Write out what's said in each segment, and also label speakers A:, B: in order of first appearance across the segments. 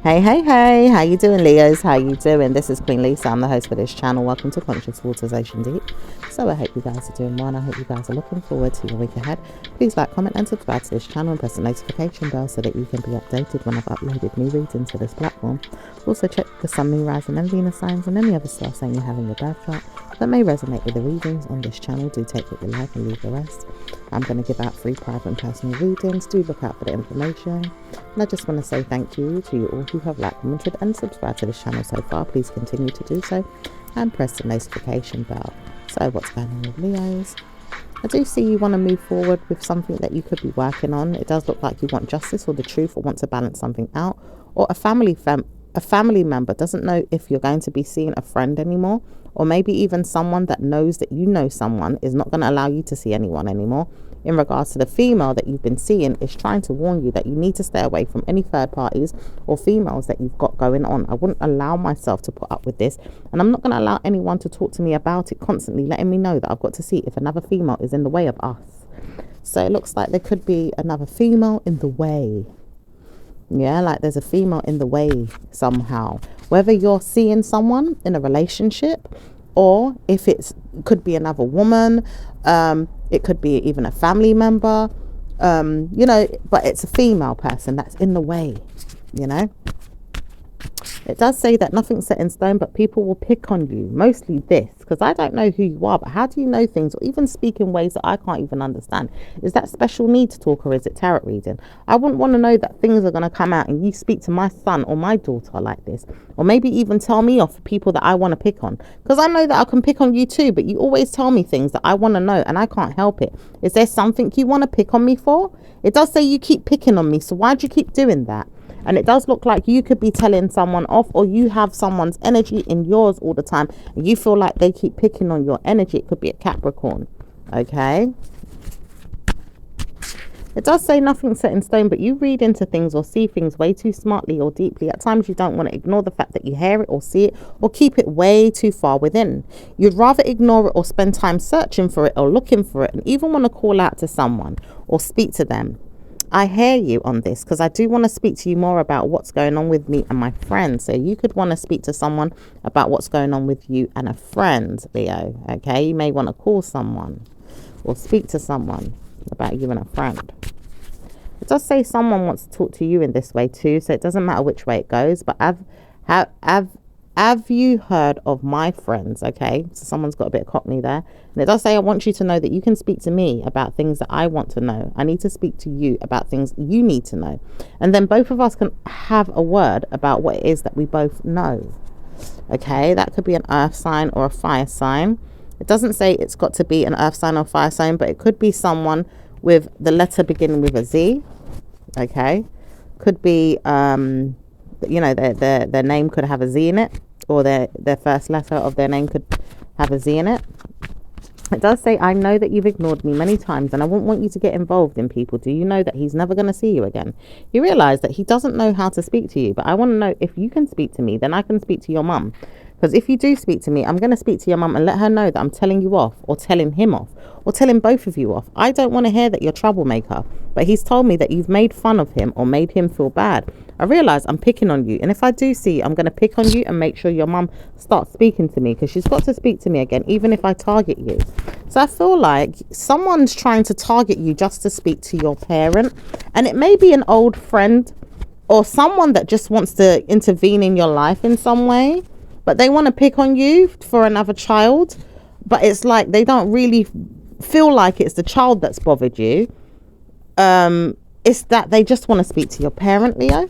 A: Hey, how you doing, Leos? How you doing? This is Queen Lisa. I'm the host for this channel. Welcome to Conscious Waterization Deep. So I hope you guys are doing well, and I hope you guys are looking forward to your week ahead. Please like, comment and subscribe to this channel and press the notification bell so that you can be updated when I've uploaded new readings to this platform. Also check the Sun, Moon, Rising and Venus signs and any other star sign you have in your birth chart that may resonate with the readings on this channel. Do take what you like and leave the rest. I'm going to give out free private and personal readings. Do look out for the information. And I just want to say thank you to you all who have liked, commented and subscribed to this channel so far. Please continue to do so and press the notification bell. So what's going on with Leos? I do see you want to move forward with something that you could be working on. It does look like you want justice or the truth, or want to balance something out, or a family member doesn't know if you're going to be seeing a friend anymore, or maybe even someone that knows that you know someone is not going to allow you to see anyone anymore. In regards to the female that you've been seeing, is trying to warn you that you need to stay away from any third parties or females that you've got going on. I wouldn't allow myself to put up with this, and I'm not going to allow anyone to talk to me about it, constantly letting me know that I've got to see if another female is in the way of us. So it looks like there could be another female in the way. Yeah, like there's a female in the way somehow. Whether you're seeing someone in a relationship, or if it could be another woman, it could be even a family member, but it's a female person that's in the way, It does say that nothing's set in stone, but people will pick on you. Mostly this, because I don't know who you are, but how do you know things or even speak in ways that I can't even understand? Is that special need to talk, or is it tarot reading? I wouldn't want to know that things are going to come out and you speak to my son or my daughter like this, or maybe even tell me off for people that I want to pick on, because I know that I can pick on you too, but you always tell me things that I want to know and I can't help it. Is there something you want to pick on me for? It does say you keep picking on me, so why do you keep doing that? And it does look like you could be telling someone off, or you have someone's energy in yours all the time and you feel like they keep picking on your energy. It could be a Capricorn. Okay. It does say nothing's set in stone, but you read into things or see things way too smartly or deeply. At times you don't want to ignore the fact that you hear it or see it, or keep it way too far within. You'd rather ignore it or spend time searching for it or looking for it, and even want to call out to someone or speak to them. I hear you on this, because I do want to speak to you more about what's going on with me and my friends. So you could want to speak to someone about what's going on with you and a friend, Leo. Okay, you may want to call someone or speak to someone about you and a friend. It does say someone wants to talk to you in this way too, so it doesn't matter which way it goes. But have you heard of my friends? Okay, so someone's got a bit of cockney there. And it does say, I want you to know that you can speak to me about things that I want to know. I need to speak to you about things you need to know. And then both of us can have a word about what it is that we both know. Okay, that could be an earth sign or a fire sign. It doesn't say it's got to be an earth sign or fire sign, but it could be someone with the letter beginning with a Z. Okay, could be their name could have a Z in it, or their first letter of their name could have a Z in it. It does say, I know that you've ignored me many times and I wouldn't want you to get involved in people. Do you know that he's never going to see you again? You realize that he doesn't know how to speak to you, but I want to know, if you can speak to me, then I can speak to your mum. Because if you do speak to me, I'm going to speak to your mum and let her know that I'm telling you off, or telling him off, or telling both of you off. I don't want to hear that you're a troublemaker, but he's told me that you've made fun of him or made him feel bad. I realise I'm picking on you, and if I do see you, I'm going to pick on you and make sure your mum starts speaking to me, because she's got to speak to me again, even if I target you. So I feel like someone's trying to target you just to speak to your parent, and it may be an old friend or someone that just wants to intervene in your life in some way, but they want to pick on you for another child. But it's like they don't really feel like it's the child that's bothered you. It's that they just want to speak to your parent, Leo.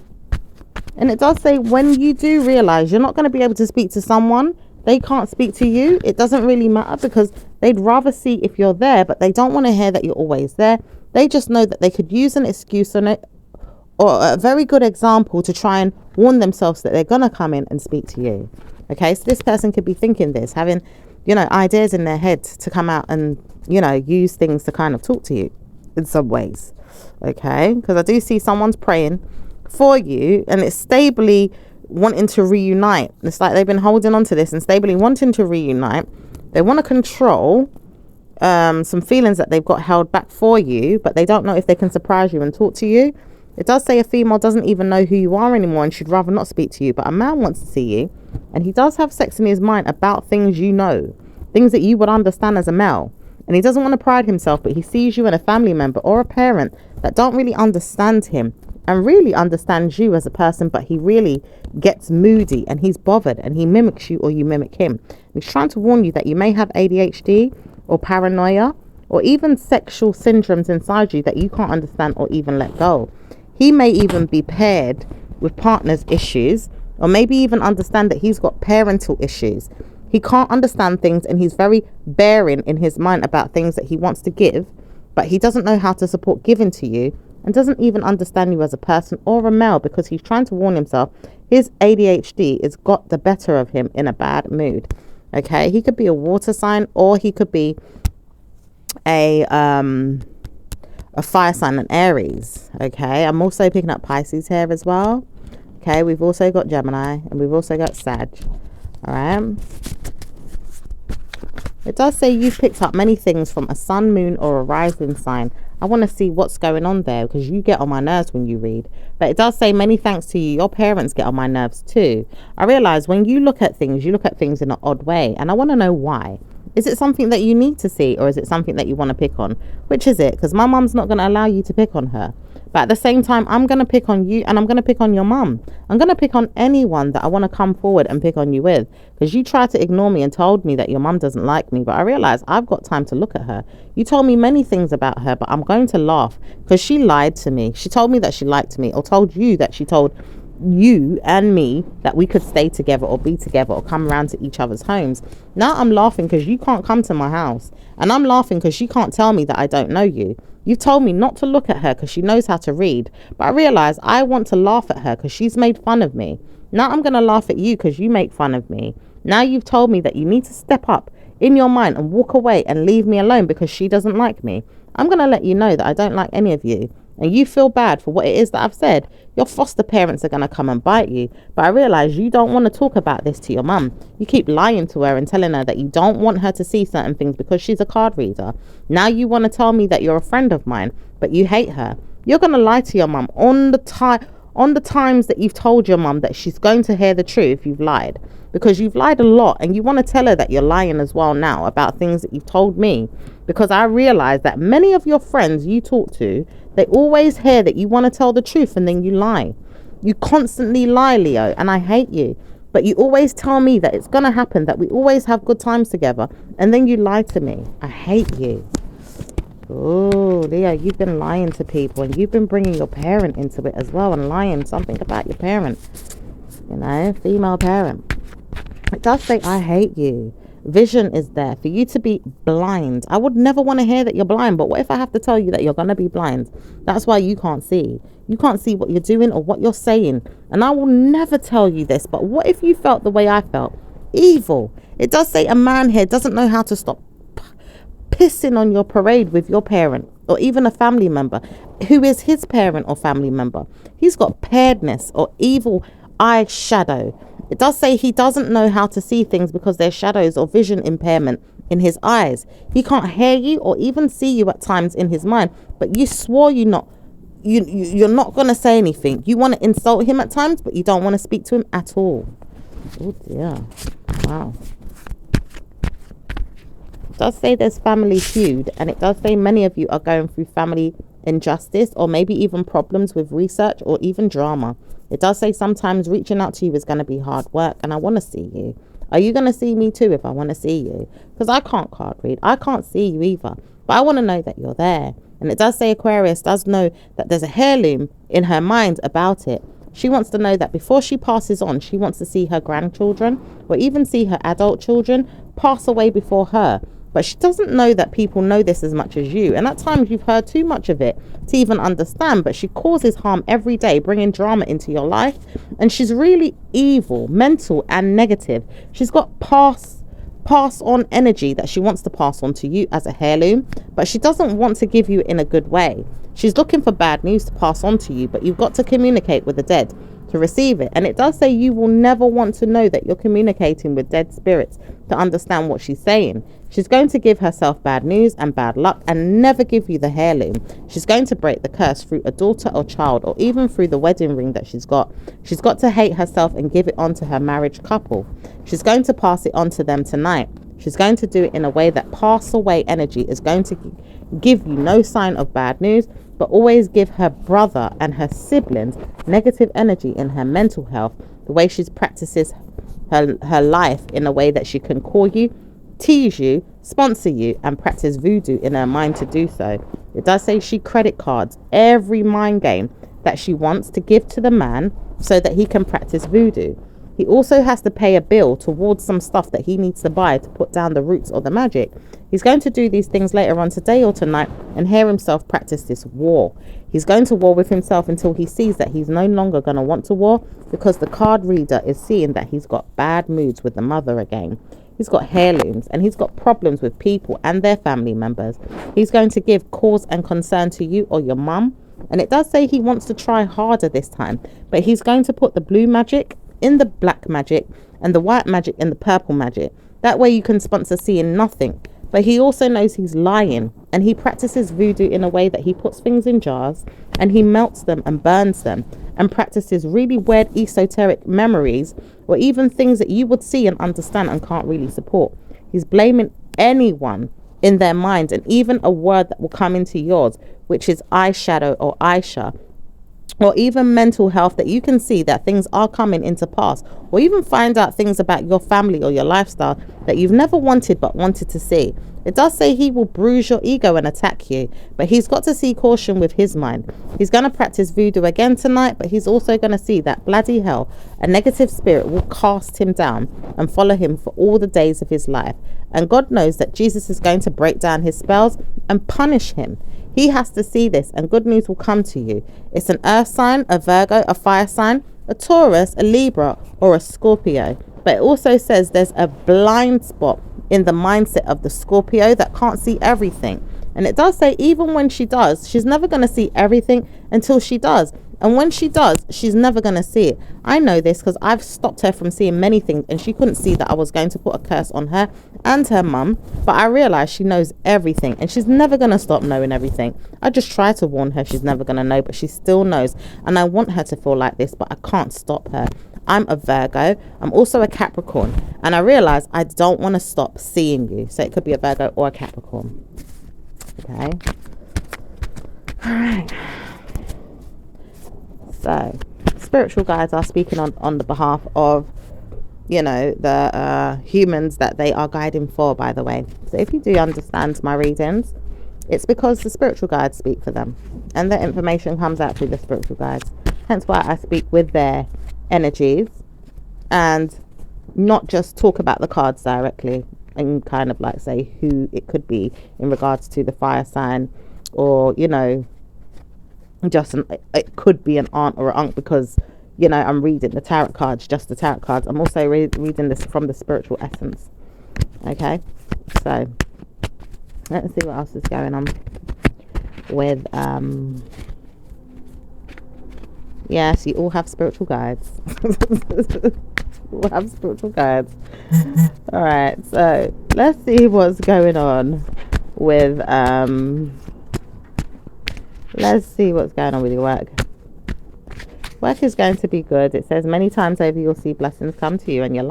A: And it does say, when you do realize you're not going to be able to speak to someone, they can't speak to you, it doesn't really matter, because they'd rather see if you're there, but they don't want to hear that you're always there. They just know that they could use an excuse on it, or a very good example, to try and warn themselves that they're going to come in and speak to you. Okay, so this person could be thinking this, having, ideas in their head to come out and, use things to kind of talk to you in some ways. Okay, because I do see someone's praying for you, and it's stably wanting to reunite. It's like they've been holding on to this and stably wanting to reunite. They want to control some feelings that they've got held back for you, but they don't know if they can surprise you and talk to you. It does say a female doesn't even know who you are anymore and she'd rather not speak to you, but a man wants to see you, and he does have sex in his mind about things you know, things that you would understand as a male. And he doesn't want to pride himself, but he sees you in a family member or a parent that don't really understand him and really understands you as a person, but he really gets moody and he's bothered and he mimics you or you mimic him. And he's trying to warn you that you may have ADHD or paranoia or even sexual syndromes inside you that you can't understand or even let go. He may even be paired with partner's issues, or maybe even understand that he's got parental issues. He can't understand things and he's very barren in his mind about things that he wants to give, but he doesn't know how to support giving to you and doesn't even understand you as a person or a male, because he's trying to warn himself his ADHD has got the better of him in a bad mood. Okay, he could be a water sign, or he could be a fire sign, an Aries. Okay, I'm also picking up Pisces here as well. Okay, we've also got Gemini and we've also got Sag. All right, it does say you've picked up many things from a sun, moon or a rising sign. I want to see what's going on there, because you get on my nerves when you read. But it does say many thanks to you, your parents get on my nerves too. I realize when you look at things in an odd way, and I want to know why. Is it something that you need to see, or is it something that you want to pick on? Which is it? Because my mum's not going to allow you to pick on her. But at the same time, I'm going to pick on you, and I'm going to pick on your mum. I'm going to pick on anyone that I want to come forward and pick on you with. Because you tried to ignore me and told me that your mum doesn't like me. But I realize I've got time to look at her. You told me many things about her, but I'm going to laugh because she lied to me. She told me that she liked me, or told you that she told you and me that we could stay together or be together or come around to each other's homes. Now I'm laughing because you can't come to my house, and I'm laughing because she can't tell me that I don't know you. You've told me not to look at her because she knows how to read, but I realize I want to laugh at her because she's made fun of me. Now I'm going to laugh at you because you make fun of me. Now you've told me that you need to step up in your mind and walk away and leave me alone because she doesn't like me. I'm going to let you know that I don't like any of you, and you feel bad for what it is that I've said. Your foster parents are going to come and bite you. But I realize you don't want to talk about this to your mum. You keep lying to her and telling her that you don't want her to see certain things because she's a card reader. Now you want to tell me that you're a friend of mine, but you hate her. You're going to lie to your mum on the times that you've told your mum that she's going to hear the truth. You've lied, because you've lied a lot, and you want to tell her that you're lying as well now about things that you've told me. Because I realize that many of your friends you talk to, they always hear that you want to tell the truth and then you lie. You constantly lie, Leo, and I hate you. But you always tell me that it's going to happen, that we always have good times together, and then you lie to me. I hate you. Oh, Leo, you've been lying to people, and you've been bringing your parent into it as well, and lying something about your parent. You know, female parent. It does say, I hate you. Vision is there for you to be blind. I would never want to hear that you're blind, but what if I have to tell you that you're going to be blind? That's why you can't see. You can't see what you're doing or what you're saying. And I will never tell you this, but what if you felt the way I felt? Evil. It does say a man here doesn't know how to stop pissing on your parade with your parent or even a family member who is his parent or family member. He's got pairedness or evil eye shadow. It does say he doesn't know how to see things because there's shadows or vision impairment in his eyes. He can't hear you or even see you at times in his mind, but you swore you're not going to say anything. You want to insult him at times, but you don't want to speak to him at all. Oh dear. Wow. It does say there's family feud, and it does say many of you are going through family injustice or maybe even problems with research or even drama. It does say sometimes reaching out to you is going to be hard work, and I want to see you. Are you going to see me too if I want to see you? Because I can't card read. I can't see you either, but I want to know that you're there. And it does say Aquarius does know that there's a heirloom in her mind about it. She wants to know that before she passes on, she wants to see her grandchildren or even see her adult children pass away before her. But she doesn't know that people know this as much as you. And at times you've heard too much of it to even understand. But she causes harm every day, bringing drama into your life. And she's really evil, mental and negative. She's got pass on energy that she wants to pass on to you as a heirloom. But she doesn't want to give you in a good way. She's looking for bad news to pass on to you. But you've got to communicate with the dead to to receive it. And it does say you will never want to know that you're communicating with dead spirits to understand what she's saying. She's going to give herself bad news and bad luck and never give you the heirloom. She's going to break the curse through a daughter or child, or even through the wedding ring that she's got. She's got to hate herself and give it on to her marriage couple. She's going to pass it on to them tonight. She's going to do it in a way that pass away energy is going to give you no sign of bad news, but always give her brother and her siblings negative energy in her mental health, the way she practices her life in a way that she can call you, tease you, sponsor you, and practice voodoo in her mind to do so. It does say she credit cards every mind game that she wants to give to the man so that he can practice voodoo. He also has to pay a bill towards some stuff that he needs to buy to put down the roots or the magic. He's going to do these things later on today or tonight and hear himself practice this war. He's going to war with himself until he sees that he's no longer going to want to war, because the card reader is seeing that he's got bad moods with the mother again. He's got heirlooms and he's got problems with people and their family members. He's going to give cause and concern to you or your mum. And it does say he wants to try harder this time, but he's going to put the blue magic in the black magic and the white magic in the purple magic. That way you can sponsor seeing nothing. But he also knows he's lying, and he practices voodoo in a way that he puts things in jars and he melts them and burns them and practices really weird esoteric memories, or even things that you would see and understand and can't really support. He's blaming anyone in their mind, and even a word that will come into yours, which is eyeshadow or Aisha, or even mental health, that you can see that things are coming into pass, or even find out things about your family or your lifestyle that you've never wanted but wanted to see. It does say he will bruise your ego and attack you, but he's got to see caution with his mind. He's going to practice voodoo again tonight, but he's also going to see that bloody hell, a negative spirit will cast him down and follow him for all the days of his life. And God knows that Jesus is going to break down his spells and punish him. He has to see this, and good news will come to you. It's an earth sign, a Virgo, a fire sign, a Taurus, a Libra, or a Scorpio. But it also says there's a blind spot in the mindset of the Scorpio that can't see everything. And it does say even when she does, she's never going to see everything until she does. And when she does, she's never going to see it. I know this because I've stopped her from seeing many things, and she couldn't see that I was going to put a curse on her and her mum. But I realized she knows everything, and she's never going to stop knowing everything. I just try to warn her she's never going to know, but she still knows. And I want her to feel like this, but I can't stop her. I'm a Virgo. I'm also a Capricorn. And I realize I don't want to stop seeing you. So it could be a Virgo or a Capricorn. Okay. All right. So spiritual guides are speaking on the behalf of, you know, the humans that they are guiding for, by the way. So if you do understand my readings, it's because the spiritual guides speak for them, and the information comes out through the spiritual guides. Hence why I speak with their energies and not just talk about the cards directly and kind of like say who it could be in regards to the fire sign, or, you know, just it could be an aunt or an uncle, because, you know, I'm reading the tarot cards, just the tarot cards. I'm also reading this from the spiritual essence. Okay, so let's see what else is going on with yes, you all have spiritual guides. You all have spiritual guides. All right, so let's see what's going on with let's see what's going on with your work. Work is going to be good. It says many times over you'll see blessings come to you, and your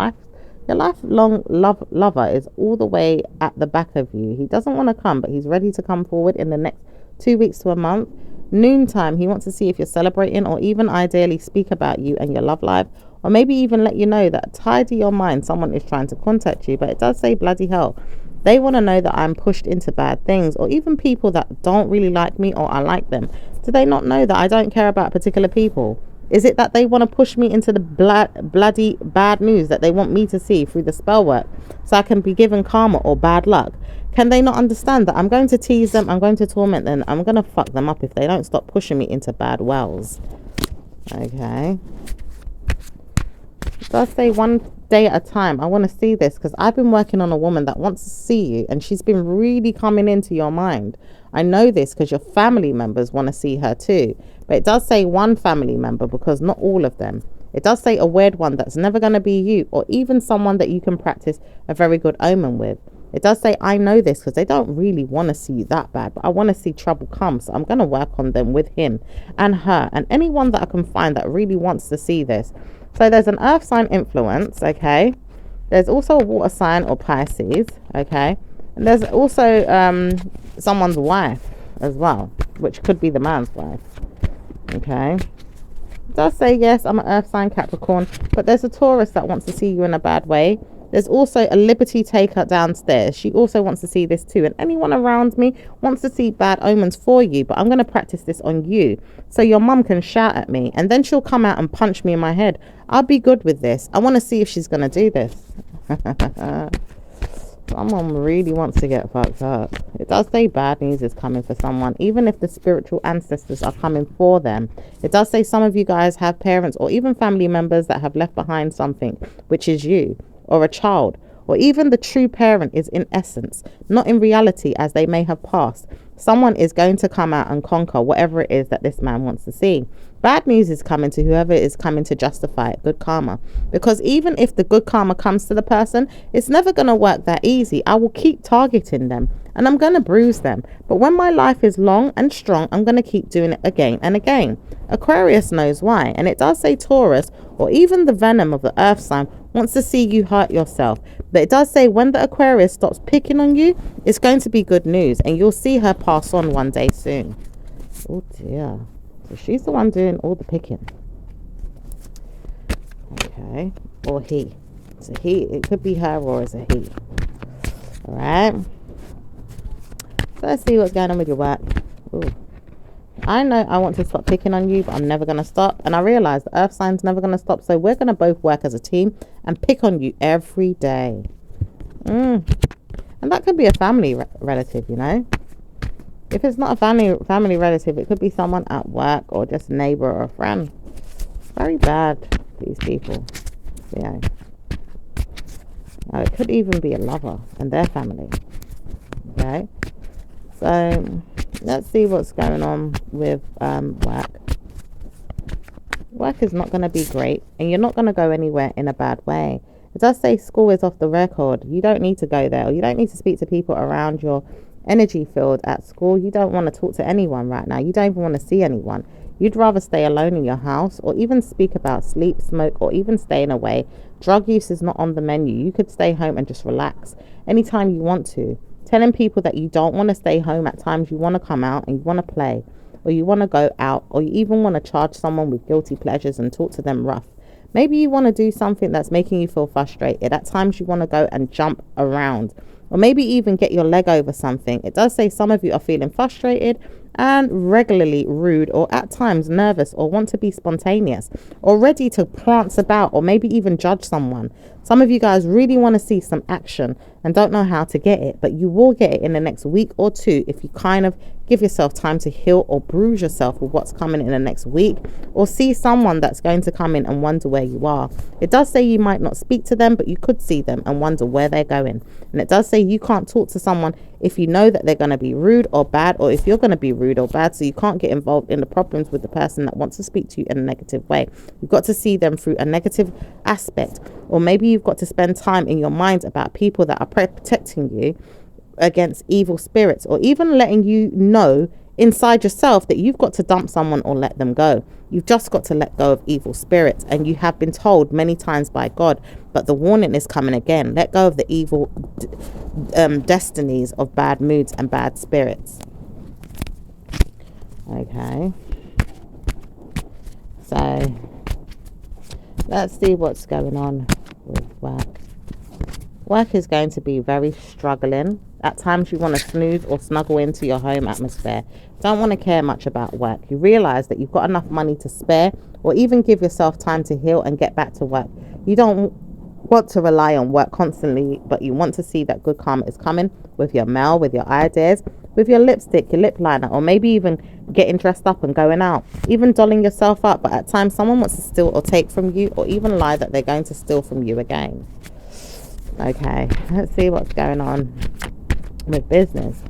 A: lifelong lover is all the way at the back of you. He doesn't want to come, but he's ready to come forward in the next 2 weeks to a month. Noontime, he wants to see if you're celebrating, or even ideally speak about you and your love life, or maybe even let you know that tidy your mind, someone is trying to contact you. But it does say bloody hell, they want to know that I'm pushed into bad things, or even people that don't really like me or I like them. Do they not know that I don't care about particular people? Is it that they want to push me into the bloody bad news that they want me to see through the spell work, so I can be given karma or bad luck? Can they not understand that I'm going to tease them, I'm going to torment them, I'm going to fuck them up if they don't stop pushing me into bad wells? Okay. It does say one day at a time. I want to see this because I've been working on a woman that wants to see you, and she's been really coming into your mind. I know this because your family members want to see her too. But it does say one family member, because not all of them. It does say a weird one that's never going to be you, or even someone that you can practice a very good omen with. It does say, I know this, because they don't really want to see you that bad, but I want to see trouble come. So I'm going to work on them with him and her and anyone that I can find that really wants to see this. So there's an earth sign influence, okay? There's also a water sign or Pisces, okay? And there's also someone's wife as well, which could be the man's wife, okay? It does say, yes, I'm an earth sign Capricorn, but there's a Taurus that wants to see you in a bad way. There's also a liberty taker downstairs. She also wants to see this too. And anyone around me wants to see bad omens for you. But I'm going to practice this on you. So your mum can shout at me. And then she'll come out and punch me in my head. I'll be good with this. I want to see if she's going to do this. Someone really wants to get fucked up. It does say bad news is coming for someone, even if the spiritual ancestors are coming for them. It does say some of you guys have parents or even family members that have left behind something, which is you, or a child, or even the true parent is in essence, not in reality as they may have passed. Someone is going to come out and conquer whatever it is that this man wants to see. Bad news is coming to whoever is coming to justify it, good karma. Because even if the good karma comes to the person, it's never going to work that easy. I will keep targeting them and I'm going to bruise them. But when my life is long and strong, I'm going to keep doing it again and again. Aquarius knows why. And it does say Taurus, or even the venom of the earth sign, wants to see you hurt yourself. But it does say when the Aquarius stops picking on you, it's going to be good news. And you'll see her pass on one day soon. Oh dear. So she's the one doing all the picking. Okay. Or he. It's a he. It could be her or it's a he. Alright. So let's see what's going on with your work. Ooh. I know I want to stop picking on you, but I'm never going to stop. And I realize the earth sign's never going to stop. So we're going to both work as a team and pick on you every day. And that could be a family relative, you know. If it's not a family relative, it could be someone at work or just a neighbor or a friend. Very bad, these people. Yeah. Now, it could even be a lover and their family. Okay. So let's see what's going on with work. Work is not going to be great, and you're not going to go anywhere in a bad way. It does say school is off the record. You don't need to go there, or you don't need to speak to people around your energy field at school. You don't want to talk to anyone right now. You don't even want to see anyone. You'd rather stay alone in your house, or even speak about sleep, smoke, or even staying away. Drug use is not on the menu. You could stay home and just relax anytime you want to. Telling people that you don't want to stay home at times, you want to come out and you want to play, or you want to go out, or you even want to charge someone with guilty pleasures and talk to them rough. Maybe you want to do something that's making you feel frustrated. At times you want to go and jump around, or maybe even get your leg over something. It does say some of you are feeling frustrated and regularly rude, or at times nervous, or want to be spontaneous, or ready to prance about, or maybe even judge someone. Some of you guys really want to see some action and don't know how to get it, but you will get it in the next week or two if you kind of give yourself time to heal, or bruise yourself with what's coming in the next week, or see someone that's going to come in and wonder where you are. It does say you might not speak to them, but you could see them and wonder where they're going. And it does say you can't talk to someone if you know that they're going to be rude or bad, or if you're going to be rude or bad, so you can't get involved in the problems with the person that wants to speak to you in a negative way. You've got to see them through a negative aspect, or maybe you've got to spend time in your mind about people that are protecting you against evil spirits, or even letting you know inside yourself that you've got to dump someone or let them go. You've just got to let go of evil spirits, and you have been told many times by God, but the warning is coming again. Let go of the evil destinies of bad moods and bad spirits. Okay, so let's see what's going on with work. Work is going to be very struggling. At times you want to snooze or snuggle into your home atmosphere. Don't want to care much about work. You realize that you've got enough money to spare, or even give yourself time to heal and get back to work. You don't want to rely on work constantly, but you want to see that good karma is coming with your mail, with your ideas, with your lipstick, your lip liner, or maybe even getting dressed up and going out, even dolling yourself up. But at times someone wants to steal or take from you, or even lie that they're going to steal from you again. Okay, let's see what's going on with business.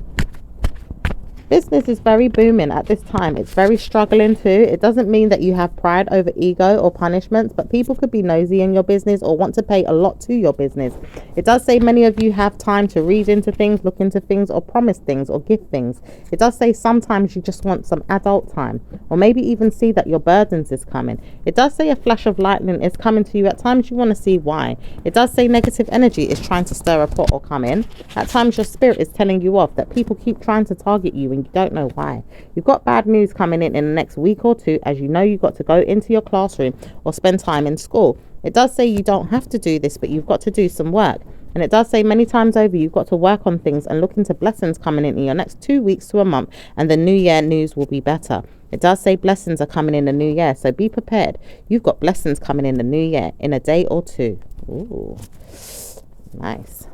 A: Business is very booming at this time. It's very struggling too. It doesn't mean that you have pride over ego or punishments, but people could be nosy in your business or want to pay a lot to your business. It does say many of you have time to read into things, look into things, or promise things or give things. It does say sometimes you just want some adult time, or maybe even see that your burdens is coming. It does say a flash of lightning is coming to you. At times you want to see why. It does say negative energy is trying to stir a pot or come in. At times your spirit is telling you off, that people keep trying to target you and you don't know why. You've got bad news coming in the next week or two, as you know you've got to go into your classroom or spend time in school. It does say you don't have to do this, but you've got to do some work. And it does say many times over you've got to work on things and look into blessings coming in your next 2 weeks to a month, and the new year news will be better. It does say blessings are coming in the new year, so be prepared. You've got blessings coming in the new year in a day or two. Ooh, nice.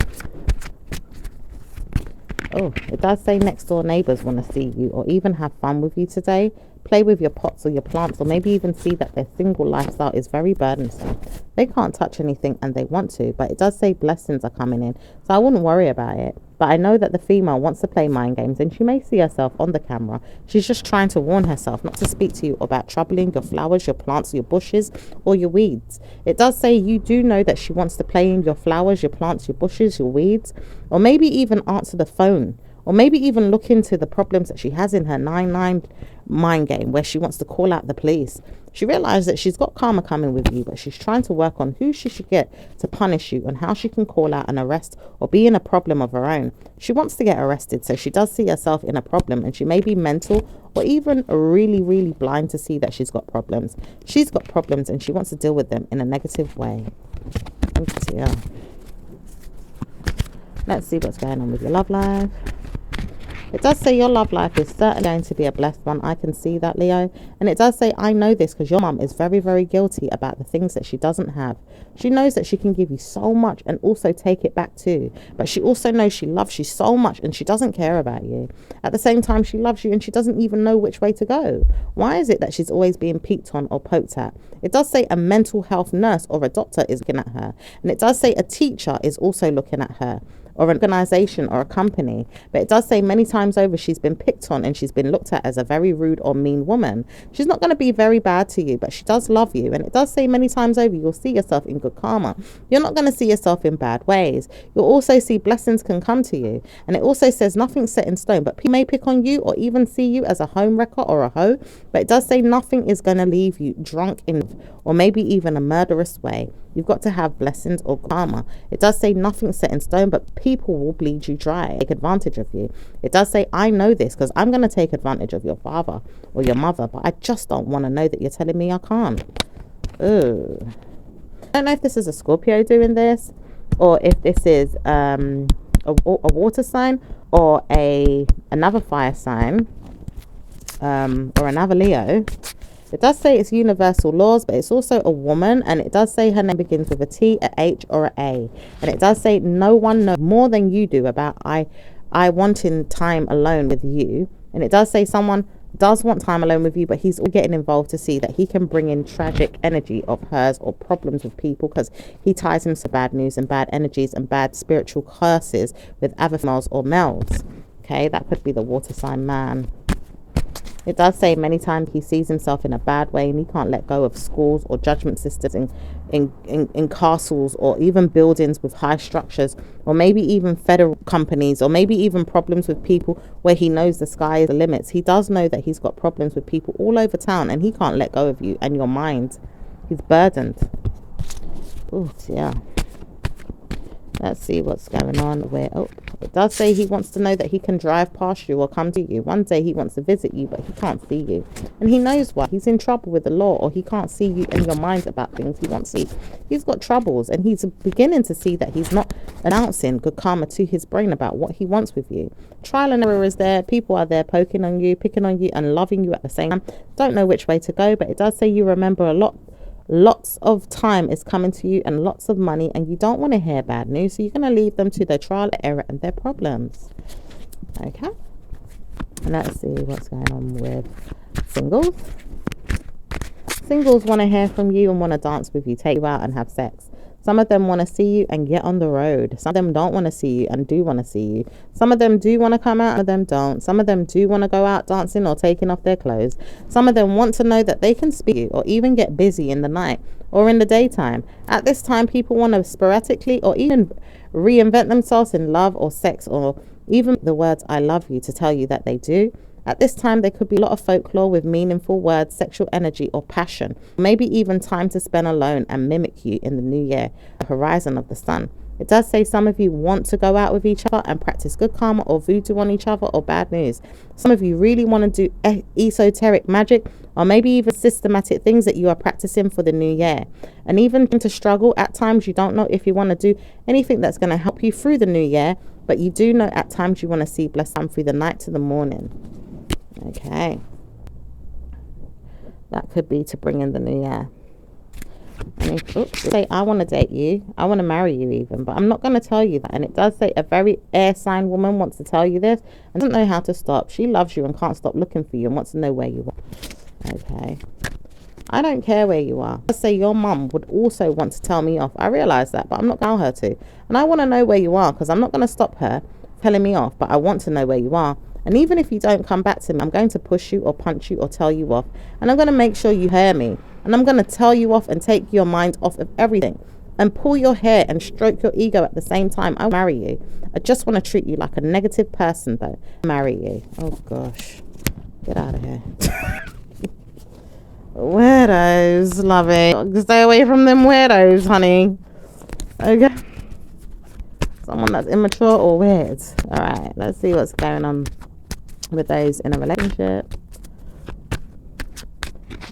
A: Oh, it does say next door neighbours want to see you or even have fun with you today. Play with your pots or your plants, or maybe even see that their single lifestyle is very burdensome. They can't touch anything and they want to, but it does say blessings are coming in, so I wouldn't worry about it. But I know that the female wants to play mind games, and she may see herself on the camera. She's just trying to warn herself not to speak to you about troubling your flowers, your plants, your bushes, or your weeds. It does say you do know that she wants to play in your flowers, your plants, your bushes, your weeds, or maybe even answer the phone, or maybe even look into the problems that she has in her 9-9 mind game, where she wants to call out the police. She realizes that she's got karma coming with you, but she's trying to work on who she should get to punish you and how she can call out an arrest or be in a problem of her own. She wants to get arrested, so she does see herself in a problem, and she may be mental or even really, really blind to see that she's got problems. She's got problems and she wants to deal with them in a negative way. Oh dear. Let's see what's going on with your love life. It does say your love life is certainly going to be a blessed one. I can see that, Leo. And it does say, I know this because your mum is very, very guilty about the things that she doesn't have. She knows that she can give you so much and also take it back too. But she also knows she loves you so much and she doesn't care about you. At the same time, she loves you and she doesn't even know which way to go. Why is it that she's always being peeked on or poked at? It does say a mental health nurse or a doctor is looking at her. And it does say a teacher is also looking at her, or an organization or a company. But it does say many times over she's been picked on and she's been looked at as a very rude or mean woman. She's not going to be very bad to you, but she does love you. And it does say many times over you'll see yourself in good karma. You're not going to see yourself in bad ways. You'll also see blessings can come to you. And it also says nothing's set in stone, but people may pick on you or even see you as a home wrecker or a hoe. But it does say nothing is going to leave you drunk in, or maybe even a murderous way. You've got to have blessings or karma. It does say nothing's set in stone, but people will bleed you dry, take advantage of you. It does say, I know this because I'm going to take advantage of your father or your mother, but I just don't want to know that you're telling me I can't. Ooh. I don't know if this is a Scorpio doing this, or if this is a water sign, or another fire sign, or another Leo. It does say it's universal laws, but it's also a woman, and it does say her name begins with a T, a H, or a A. And it does say no one knows more than you do about I wanting time alone with you. And it does say someone does want time alone with you, but he's getting involved to see that he can bring in tragic energy of hers or problems with people, because he ties him to bad news and bad energies and bad spiritual curses with other females or males. Okay, that could be the water sign man. It does say many times he sees himself in a bad way and he can't let go of schools or judgment systems in castles, or even buildings with high structures, or maybe even federal companies, or maybe even problems with people where he knows the sky is the limits. He does know that he's got problems with people all over town and he can't let go of you and your mind. He's burdened. Oh dear. Let's see what's going on. It does say he wants to know that he can drive past you or come to you. One day he wants to visit you, but he can't see you. And he knows why. He's in trouble with the law, or he can't see you in your mind about things he wants to see. He's got troubles, and he's beginning to see that he's not announcing good karma to his brain about what he wants with you. Trial and error is there. People are there poking on you, picking on you, and loving you at the same time. Don't know which way to go, but it does say you remember a lot. Lots of time is coming to you and lots of money, and you don't want to hear bad news, so you're going to leave them to their trial and error and their problems. Okay, and let's see what's going on with singles. Singles want to hear from you and want to dance with you, take you out and have sex. Some of them want to see you and get on the road. Some of them don't want to see you and do want to see you. Some of them do want to come out, some of them don't. Some of them do want to go out dancing or taking off their clothes. Some of them want to know that they can speak to you or even get busy in the night or in the daytime. At this time, people want to sporadically or even reinvent themselves in love or sex, or even the words I love you to tell you that they do. At this time, there could be a lot of folklore with meaningful words, sexual energy or passion, maybe even time to spend alone and mimic you in the new year, the horizon of the sun. It does say some of you want to go out with each other and practice good karma or voodoo on each other or bad news. Some of you really want to do esoteric magic or maybe even systematic things that you are practicing for the new year. And even to struggle at times, you don't know if you want to do anything that's going to help you through the new year, but you do know at times you want to see blessed come through the night to the morning. Okay, that could be to bring in the new year. And say I want to date you, I want to marry you even, but I'm not going to tell you that. And it does say a very air sign woman wants to tell you this and doesn't know how to stop. She loves you and can't stop looking for you and wants to know where you are. Okay, I don't care where you are. Let's say your mum would also want to tell me off. I realize that, but I'm not going to tell her to. And I want to know where you are because I'm not going to stop her telling me off, but I want to know where you are. And even if you don't come back to me, I'm going to push you or punch you or tell you off. And I'm going to make sure you hear me. And I'm going to tell you off and take your mind off of everything. And pull your hair and stroke your ego at the same time. I'll marry you. I just want to treat you like a negative person though. Marry you. Oh gosh. Get out of here. Weirdos, love it. Stay away from them weirdos, honey. Okay. Someone that's immature or weird. Alright, let's see what's going on with those in a relationship.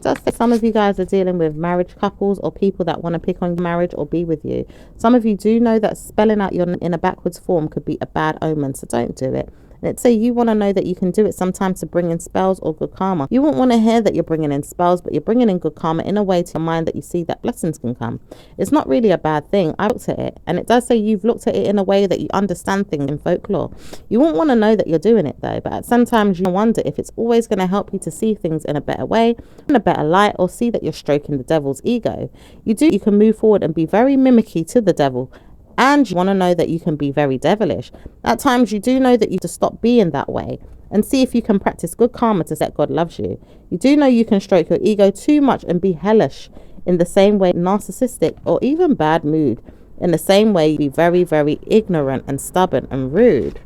A: Just some of you guys are dealing with marriage couples or people that want to pick on your marriage or be with you. Some of you do know that spelling out your name in a backwards form could be a bad omen, so don't do it. Let's say you want to know that you can do it sometimes to bring in spells or good karma. You won't want to hear that you're bringing in spells, but you're bringing in good karma in a way to your mind that you see that blessings can come. It's not really a bad thing. I looked at it, and it does say you've looked at it in a way that you understand things in folklore. You won't want to know that you're doing it though, but at sometimes you wonder if it's always going to help you to see things in a better way, in a better light, or see that you're stroking the devil's ego. You can move forward and be very mimicky to the devil. And you want to know that you can be very devilish. At times, you do know that you have to stop being that way and see if you can practice good karma to say God loves you. You do know you can stroke your ego too much and be hellish in the same way, narcissistic or even bad mood. In the same way, be very, very ignorant and stubborn and rude.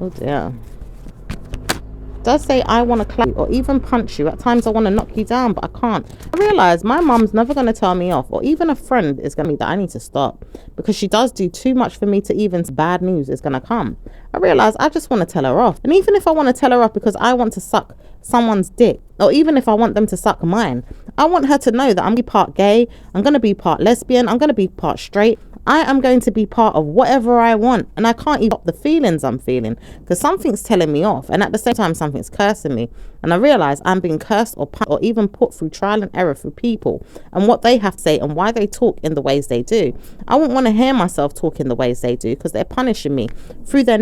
A: Oh dear. Does say I want to clap you or even punch you. At times I want to knock you down, but I can't. I realize my mum's never going to tell me off, or even a friend is going to be that I need to stop, because she does do too much for me to even bad news is going to come. I realize I just want to tell her off. And even if I want to tell her off because I want to suck someone's dick, or even if I want them to suck mine, I want her to know that I'm going to be part gay, I'm going to be part lesbian, I'm going to be part straight. I am going to be part of whatever I want, and I can't even stop the feelings I'm feeling because something's telling me off, and at the same time something's cursing me, and I realize I'm being cursed or even put through trial and error through people and what they have to say and why they talk in the ways they do. I won't want to hear myself talk in the ways they do because they're punishing me through their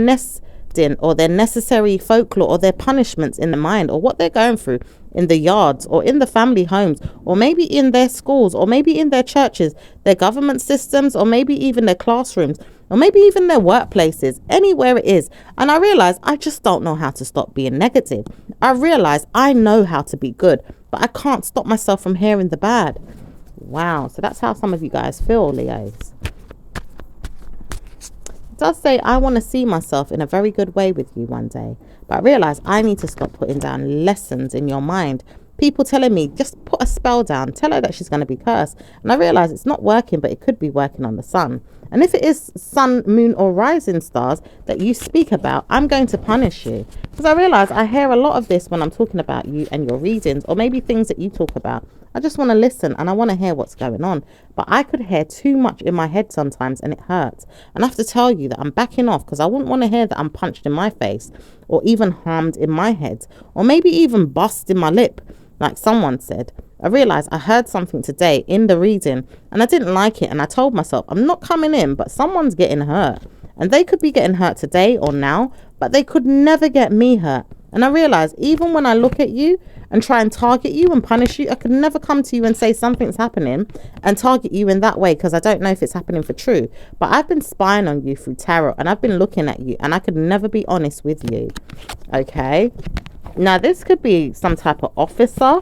A: or their necessary folklore or their punishments in the mind or what they're going through in the yards or in the family homes or maybe in their schools or maybe in their churches, their government systems, or maybe even their classrooms, or maybe even their workplaces, anywhere it is. And I realize I just don't know how to stop being negative. I realize I know how to be good, but I can't stop myself from hearing the bad. Wow. So that's how some of you guys feel, Leos. It does say I want to see myself in a very good way with you one day, but I realize I need to stop putting down lessons in your mind. People telling me just put a spell down, tell her that she's going to be cursed, and I realize it's not working, but it could be working on the sun. And if it is sun, moon or rising stars that you speak about, I'm going to punish you, because I realize I hear a lot of this when I'm talking about you and your readings, or maybe things that you talk about. I just want to listen and I want to hear what's going on, but I could hear too much in my head sometimes and it hurts. And I have to tell you that I'm backing off because I wouldn't want to hear that I'm punched in my face or even harmed in my head or maybe even bust in my lip, like someone said. I realized I heard something today in the reading and I didn't like it, and I told myself I'm not coming in, but someone's getting hurt, and they could be getting hurt today or now, but they could never get me hurt. And I realize even when I look at you and try and target you and punish you, I could never come to you and say something's happening and target you in that way, because I don't know if it's happening for true. But I've been spying on you through tarot, and I've been looking at you, and I could never be honest with you. Okay. Now, this could be some type of officer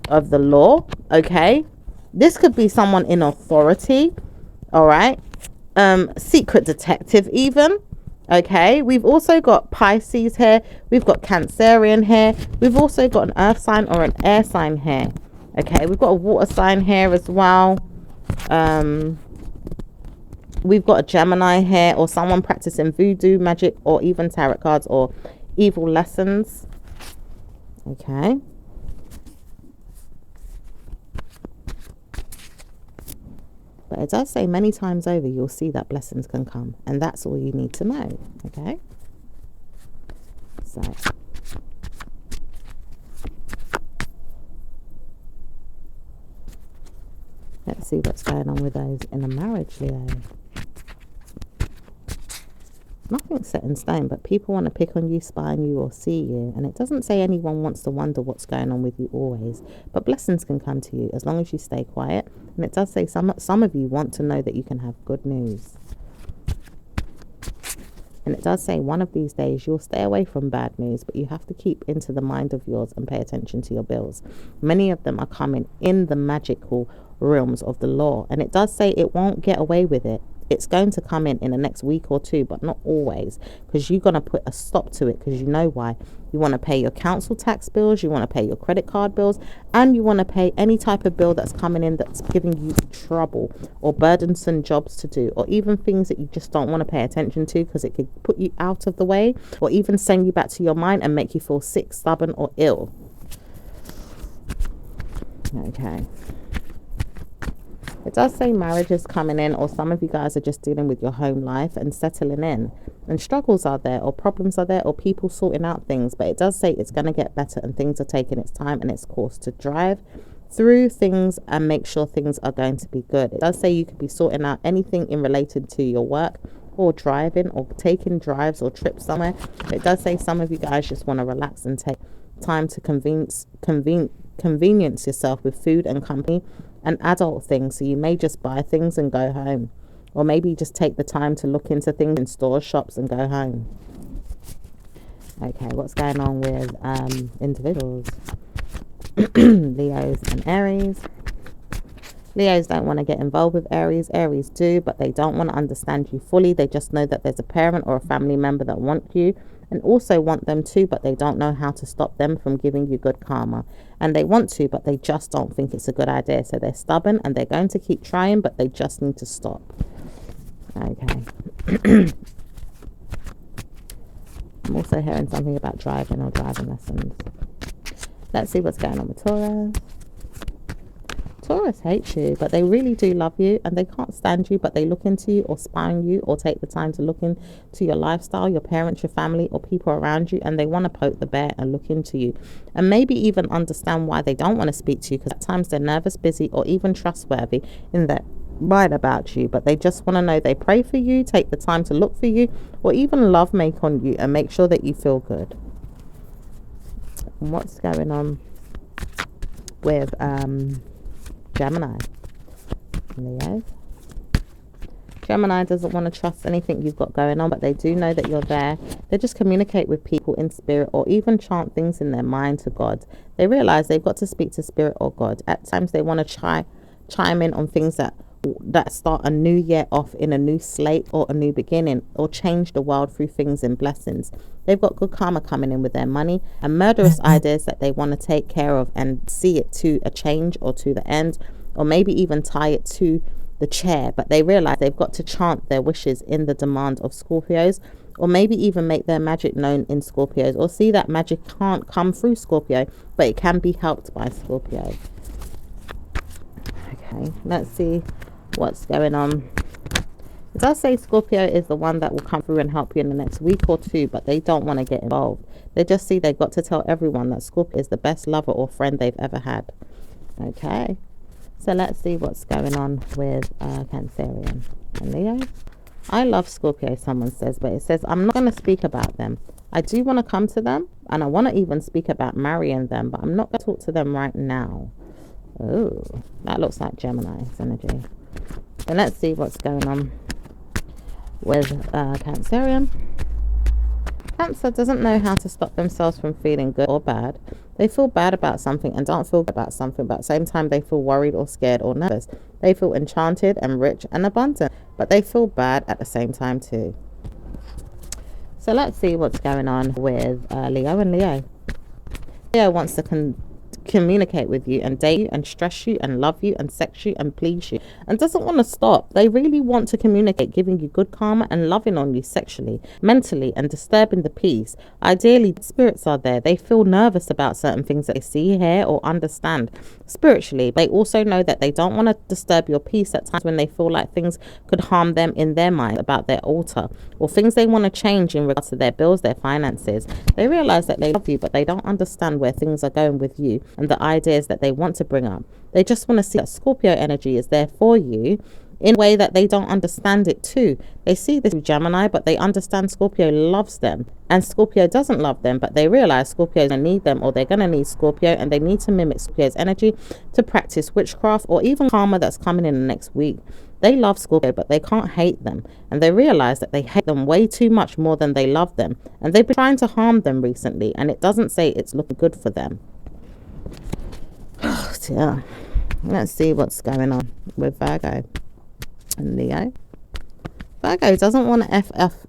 A: of the law. Okay. This could be someone in authority. All right. Secret detective even. Okay, we've also got Pisces here, we've got Cancerian here, we've also got an earth sign or an air sign here. Okay, we've got a water sign here as well. We've got a Gemini here, or someone practicing voodoo, magic, or even tarot cards or evil lessons. Okay. But it does say many times over, you'll see that blessings can come. And that's all you need to know. Okay. So. Let's see what's going on with those in a marriage, Leo. Nothing's set in stone, but people want to pick on you, spy on you, or see you. And it doesn't say anyone wants to wonder what's going on with you always. But blessings can come to you as long as you stay quiet. And it does say some of you want to know that you can have good news. And it does say one of these days you'll stay away from bad news, but you have to keep into the mind of yours and pay attention to your bills. Many of them are coming in the magical realms of the law. And it does say it won't get away with it. It's going to come in the next week or two, but not always, because you're going to put a stop to it, because you know why. You want to pay your council tax bills, you want to pay your credit card bills, and you want to pay any type of bill that's coming in that's giving you trouble or burdensome jobs to do, or even things that you just don't want to pay attention to because it could put you out of the way, or even send you back to your mind and make you feel sick, stubborn, or ill. Okay. It does say marriage is coming in, or some of you guys are just dealing with your home life and settling in. And struggles are there, or problems are there, or people sorting out things. But it does say it's going to get better, and things are taking its time and its course to drive through things and make sure things are going to be good. It does say you could be sorting out anything in relation to your work, or driving, or taking drives or trips somewhere. It does say some of you guys just want to relax and take time to convenience yourself with food and company and adult things. So you may just buy things and go home, or maybe just take the time to look into things in stores, shops, and go home. Okay, what's going on with individuals? Leos and Aries. Leos don't want to get involved with Aries. Aries do, but they don't want to understand you fully. They just know that there's a parent or a family member that want you and also want them too, but they don't know how to stop them from giving you good karma. And they want to, but they just don't think it's a good idea. So they're stubborn and they're going to keep trying, but they just need to stop. Okay. I'm also hearing something about driving or driving lessons. Let's see what's going on with Taurus. Taurus hates you, but they really do love you, and they can't stand you, but they look into you or spy on you or take the time to look into your lifestyle, your parents, your family, or people around you, and they want to poke the bear and look into you and maybe even understand why they don't want to speak to you, because at times they're nervous, busy, or even trustworthy in their mind about you, but they just want to know they pray for you, take the time to look for you, or even love make on you and make sure that you feel good. And what's going on with Gemini? Leo. Gemini doesn't want to trust anything you've got going on, but they do know that you're there. They just communicate with people in spirit, or even chant things in their mind to God. They realize they've got to speak to spirit or God. At times they want to chime in on things that start a new year off in a new slate or a new beginning, or change the world through things and blessings. They've got good karma coming in with their money and murderous ideas that they want to take care of and see it to a change or to the end, or maybe even tie it to the chair. But they realize they've got to chant their wishes in the demand of Scorpios, or maybe even make their magic known in Scorpios, or see that magic can't come through Scorpio, but it can be helped by Scorpio. Okay, let's see what's going on. It does say Scorpio is the one that will come through and help you in the next week or two, but they don't want to get involved. They just see they've got to tell everyone that Scorpio is the best lover or friend they've ever had. Okay, so let's see what's going on with Cancerian and Leo. I love Scorpio, someone says, but it says I'm not going to speak about them. I do want to come to them. and I want to even speak about marrying them, but I'm not going to talk to them right now. Oh, that looks like Gemini's energy. So let's see what's going on with Cancerian. Cancer doesn't know how to stop themselves from feeling good or bad. They feel bad about something and don't feel good about something, but at the same time they feel worried or scared or nervous. They feel enchanted and rich and abundant, but they feel bad at the same time too. So let's see what's going on with Leo and Leo. Leo wants to communicate with you and date you and stress you and love you and sex you and please you, and doesn't want to stop. They really want to communicate, giving you good karma and loving on you sexually, mentally, and disturbing the peace. Ideally, spirits are there. They feel nervous about certain things that they see, hear, or understand spiritually. They also know that they don't want to disturb your peace at times when they feel like things could harm them in their mind about their altar, or things they want to change in regards to their bills, their finances. They realize that they love you, but they don't understand where things are going with you and the ideas that they want to bring up. They just want to see that Scorpio energy is there for you in a way that they don't understand it too. They see this with Gemini, but they understand Scorpio loves them and Scorpio doesn't love them, but they realize Scorpio is going to need them, or they're going to need Scorpio, and they need to mimic Scorpio's energy to practice witchcraft or even karma that's coming in the next week. They love Scorpio, but they can't hate them, and they realize that they hate them way too much more than they love them, and they've been trying to harm them recently, and it doesn't say it's looking good for them. Oh dear. Let's see what's going on with Virgo and Leo. Virgo doesn't want to FF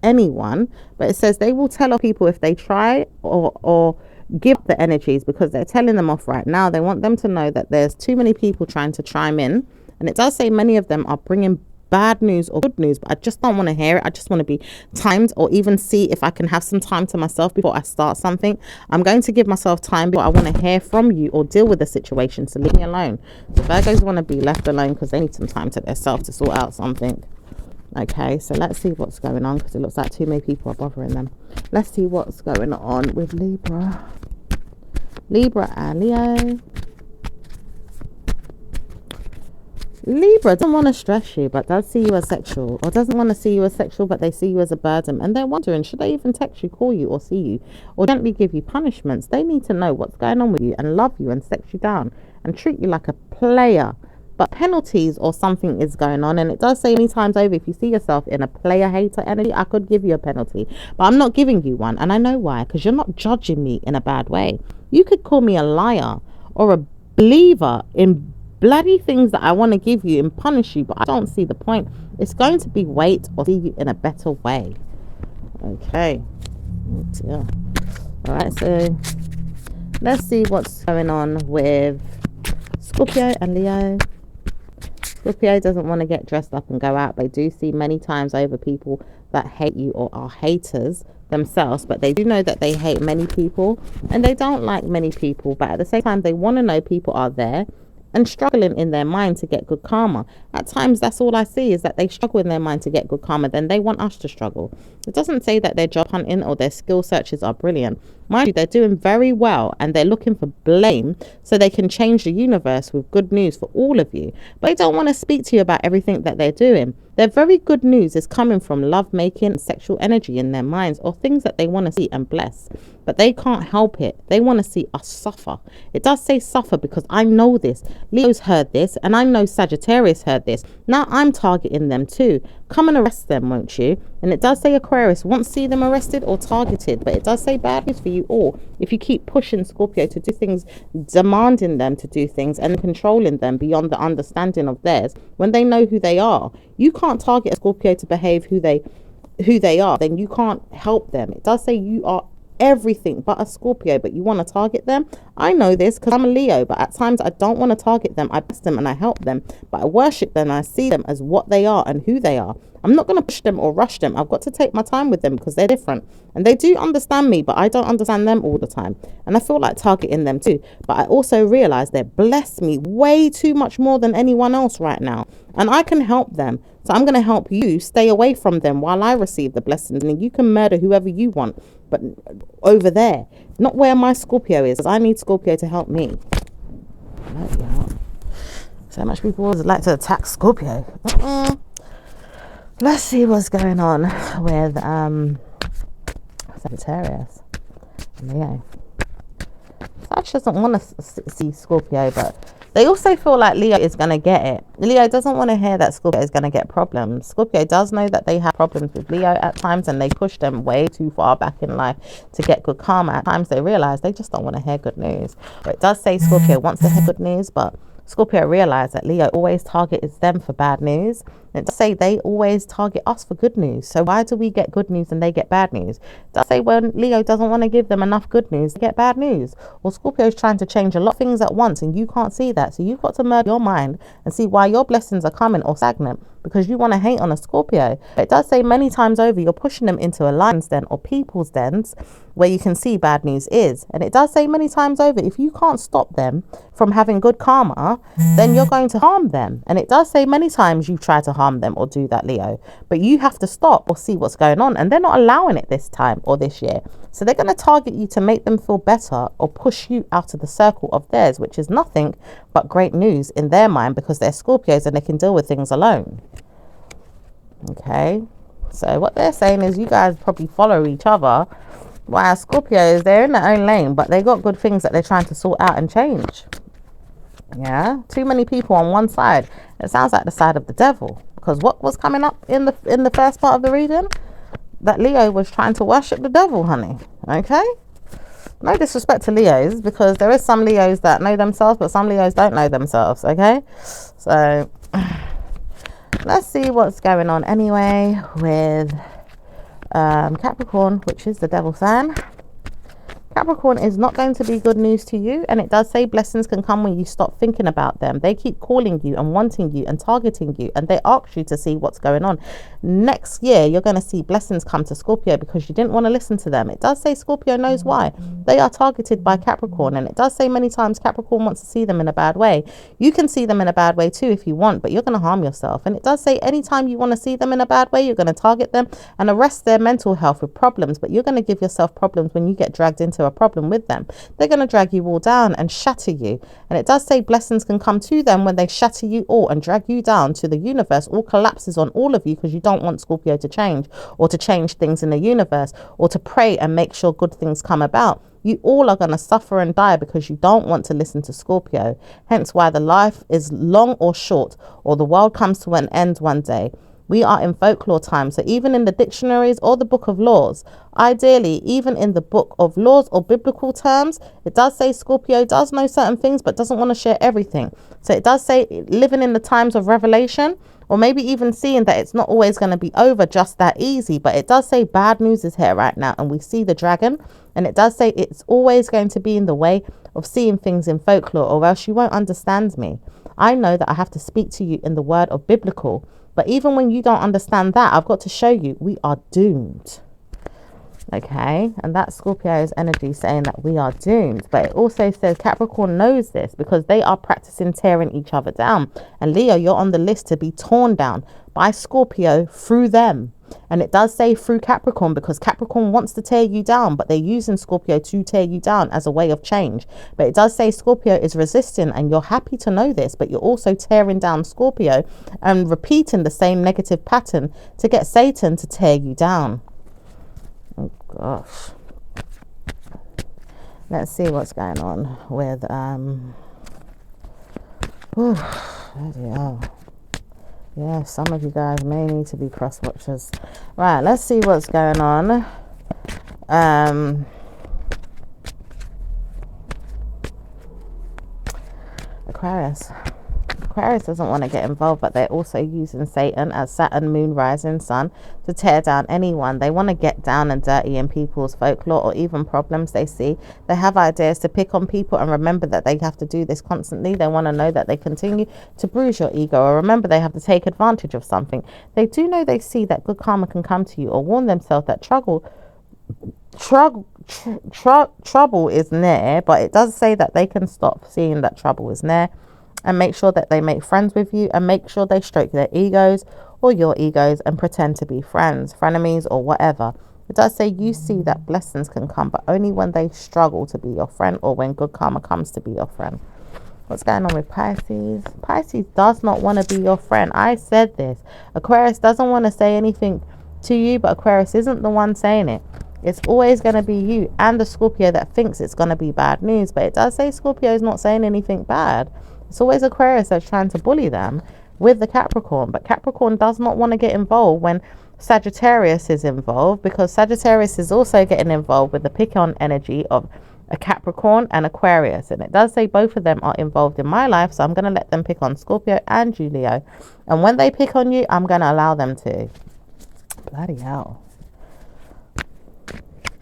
A: anyone, but it says they will tell off people if they try or give the energies, because they're telling them off right now. They want them to know that there's too many people trying to chime in, and it does say many of them are bringing bad news or good news, but I just don't want to hear it. I just want to be timed, or even see if I can have some time to myself before I start something. I'm going to give myself time, but I want to hear from you or deal with the situation, so leave me alone. So Virgos want to be left alone because they need some time to themselves to sort out something. Okay, so let's see what's going on, because it looks like too many people are bothering them. Let's see what's going on with Libra and Leo. Libra doesn't want to stress you, but does see you as sexual, or doesn't want to see you as sexual, but they see you as a burden, and they're wondering, should they even text you, call you, or see you, or gently give you punishments? They need to know what's going on with you and love you and sex you down and treat you like a player. But penalties or something is going on, and it does say many times over, if you see yourself in a player hater energy, I could give you a penalty, but I'm not giving you one, and I know why, because you're not judging me in a bad way. You could call me a liar or a believer in bloody things that I want to give you and punish you, but I don't see the point. It's going to be wait or see you in a better way. Okay. Yeah. All right, so let's see what's going on with Scorpio and Leo. Scorpio doesn't want to get dressed up and go out. They do see many times over people that hate you or are haters themselves, but they do know that they hate many people and they don't like many people, but at the same time they want to know people are there and struggling in their mind to get good karma. At times that's all I see, is that they struggle in their mind to get good karma, then they want us to struggle. It doesn't say that their job hunting or their skill searches are brilliant. Mind you, they're doing very well and they're looking for blame so they can change the universe with good news for all of you, but they don't want to speak to you about everything that they're doing. Their very good news is coming from love making and sexual energy in their minds, or things that they want to see and bless, but they can't help it. They want to see us suffer. It does say suffer, because I know this. Leo's heard this, and I know Sagittarius heard this. Now I'm targeting them too. Come and arrest them, won't you? And it does say Aquarius won't see them arrested or targeted, but it does say bad news for you all if you keep pushing Scorpio to do things, demanding them to do things and controlling them beyond the understanding of theirs when they know who they are. You can't target a Scorpio to behave who they are, then you can't help them. It does say you are everything but a Scorpio, but you want to target them. I know this because I'm a Leo, but at times I don't want to target them. I bless them and I help them, but I worship them and I see them as what they are and who they are. I'm not going to push them or rush them. I've got to take my time with them because they're different and they do understand me, but I don't understand them all the time, and I feel like targeting them too. But I also realize they bless me way too much more than anyone else right now, and I can help them. So I'm going to help you stay away from them while I receive the blessings, and you can murder whoever you want, but over there, not where my Scorpio is, because I need Scorpio to help me. So much people would like to attack Scorpio. Let's see what's going on with Sagittarius. Leo. Sag doesn't want to see Scorpio, but they also feel like Leo is going to get it. Leo doesn't want to hear that Scorpio is going to get problems. Scorpio does know that they have problems with Leo at times, and they push them way too far back in life to get good karma. At times they realize they just don't want to hear good news. But it does say Scorpio wants to hear good news, but Scorpio realize that Leo always targets them for bad news. It does say they always target us for good news. So why do we get good news and they get bad news? It does say when Leo doesn't want to give them enough good news, they get bad news. Or Scorpio is trying to change a lot of things at once and you can't see that. So you've got to merge your mind and see why your blessings are coming or stagnant, because you want to hate on a Scorpio. It does say many times over you're pushing them into a lion's den or people's dens where you can see bad news is. And it does say many times over, if you can't stop them from having good karma, then you're going to harm them. And it does say many times you try to harm them or do that, Leo, but you have to stop or see what's going on, and they're not allowing it this time or this year. So they're going to target you to make them feel better or push you out of the circle of theirs, which is nothing but great news in their mind, because they're Scorpios and they can deal with things alone. Okay, so what they're saying is you guys probably follow each other, while Scorpios, they're in their own lane, but they got good things that they're trying to sort out and change. Yeah, too many people on one side. It sounds like the side of the devil, because what was coming up in the first part of the reading, that Leo was trying to worship the devil, honey. Okay, no disrespect to Leos, because there is some Leos that know themselves, but some Leos don't know themselves. Okay, so let's see what's going on anyway with Capricorn, which is the devil sign. Capricorn is not going to be good news to you, and it does say blessings can come when you stop thinking about them. They keep calling you and wanting you and targeting you, and they ask you to see what's going on. Next year you're going to see blessings come to Scorpio because you didn't want to listen to them. It does say Scorpio knows why. They are targeted by Capricorn, and it does say many times Capricorn wants to see them in a bad way. You can see them in a bad way too if you want, but you're going to harm yourself. And it does say anytime you want to see them in a bad way, you're going to target them and arrest their mental health with problems, but you're going to give yourself problems when you get dragged into a problem with them. They're going to drag you all down and shatter you. And it does say blessings can come to them when they shatter you all and drag you down to the universe. All collapses on all of you because you don't want Scorpio to change, or to change things in the universe, or to pray and make sure good things come about. You all are going to suffer and die because you don't want to listen to Scorpio. Hence why the life is long or short, or the world comes to an end one day. We are in folklore time, so even in the dictionaries or the book of laws, ideally, even in the book of laws or biblical terms, it does say Scorpio does know certain things but doesn't want to share everything. So it does say living in the times of revelation, or maybe even seeing that it's not always going to be over just that easy. But it does say bad news is here right now, and we see the dragon, and it does say it's always going to be in the way of seeing things in folklore, or else you won't understand me. I know that I have to speak to you in the word of biblical. But even when you don't understand that, I've got to show you we are doomed. Okay, and that's Scorpio's energy saying that we are doomed. But it also says Capricorn knows this because they are practicing tearing each other down. And Leo, you're on the list to be torn down by Scorpio through them. And it does say through Capricorn, because Capricorn wants to tear you down, but they're using Scorpio to tear you down as a way of change. But it does say Scorpio is resisting, and you're happy to know this, but you're also tearing down Scorpio and repeating the same negative pattern to get Satan to tear you down. Oh gosh. Let's see what's going on with bloody hell. Yeah, some of you guys may need to be cross watchers. Right, let's see what's going on. Aquarius. Aquarius doesn't want to get involved, but they're also using Satan as Saturn, moon, rising, sun to tear down anyone. They want to get down and dirty in people's folklore or even problems they see. They have ideas to pick on people, and remember that they have to do this constantly. They want to know that they continue to bruise your ego, or remember they have to take advantage of something. They do know they see that good karma can come to you, or warn themselves that trouble is near, but it does say that they can stop seeing that trouble is near. And make sure that they make friends with you, and make sure they stroke their egos or your egos and pretend to be friends, frenemies, or whatever. It does say you see that blessings can come, but only when they struggle to be your friend, or when good karma comes to be your friend. What's going on with Pisces? Pisces does not want to be your friend. I said this. Aquarius doesn't want to say anything to you, but Aquarius isn't the one saying it. It's always going to be you and the Scorpio that thinks it's going to be bad news. But it does say Scorpio is not saying anything bad. It's always Aquarius that's trying to bully them with the Capricorn. But Capricorn does not want to get involved when Sagittarius is involved, because Sagittarius is also getting involved with the pick-on energy of a Capricorn and Aquarius. And it does say both of them are involved in my life. So I'm going to let them pick on Scorpio and Julio. And when they pick on you, I'm going to allow them to. Bloody hell.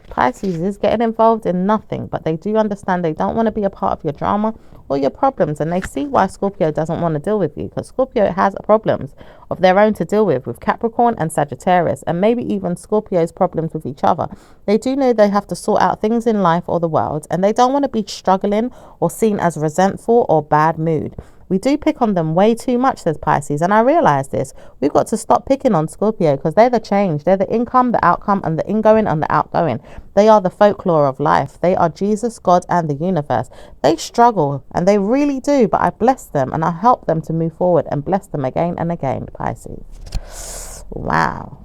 A: Pisces is getting involved in nothing, but they do understand they don't want to be a part of your drama or your problems, and they see why Scorpio doesn't want to deal with you, because Scorpio has problems of their own to deal with Capricorn and Sagittarius, and maybe even Scorpio's problems with each other. They do know they have to sort out things in life or the world, and they don't want to be struggling or seen as resentful or bad mood. We do pick on them way too much, says Pisces, and I realize this. We've got to stop picking on Scorpio, because they're the change. They're the income, the outcome, and the ingoing and the outgoing. They are the folklore of life. They are Jesus, God, and the universe. They struggle, and they really do, but I bless them, and I help them to move forward and bless them again and again, Pisces. Wow.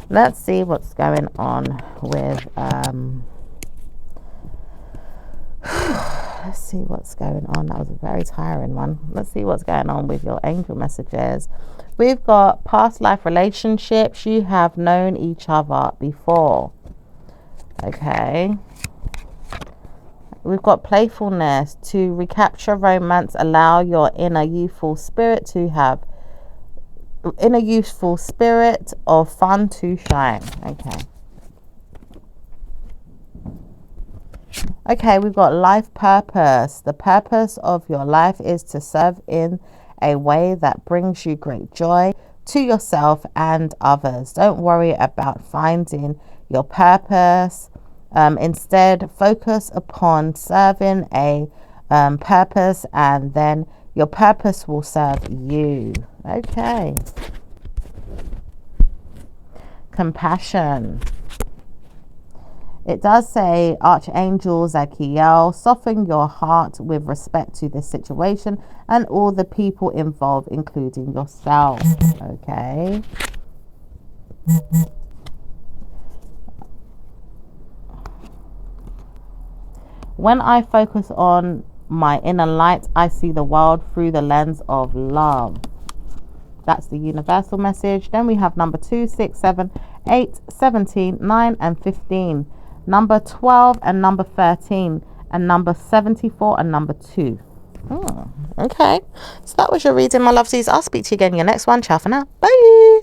A: Let's see what's going on with... Let's see what's going on. That was a very tiring one. Let's see what's going on with your angel messages. We've got past life relationships. You have known each other before. Okay. We've got playfulness. To recapture romance, allow your inner youthful spirit of fun to shine. Okay, we've got life purpose. The purpose of your life is to serve in a way that brings you great joy to yourself and others. Don't worry about finding your purpose. Instead, focus upon serving a purpose, and then your purpose will serve you. Okay. Compassion. It does say, Archangel Zachiel, soften your heart with respect to this situation and all the people involved, including yourself. Okay. When I focus on my inner light, I see the world through the lens of love. That's the universal message. Then we have number 2, 6, 7, 8, 17, 9, and 15. Number 12 and number 13, and number 74 and number 2. Okay, so that was your reading, my lovesies. I'll speak to you again in your next one. Ciao for now. Bye.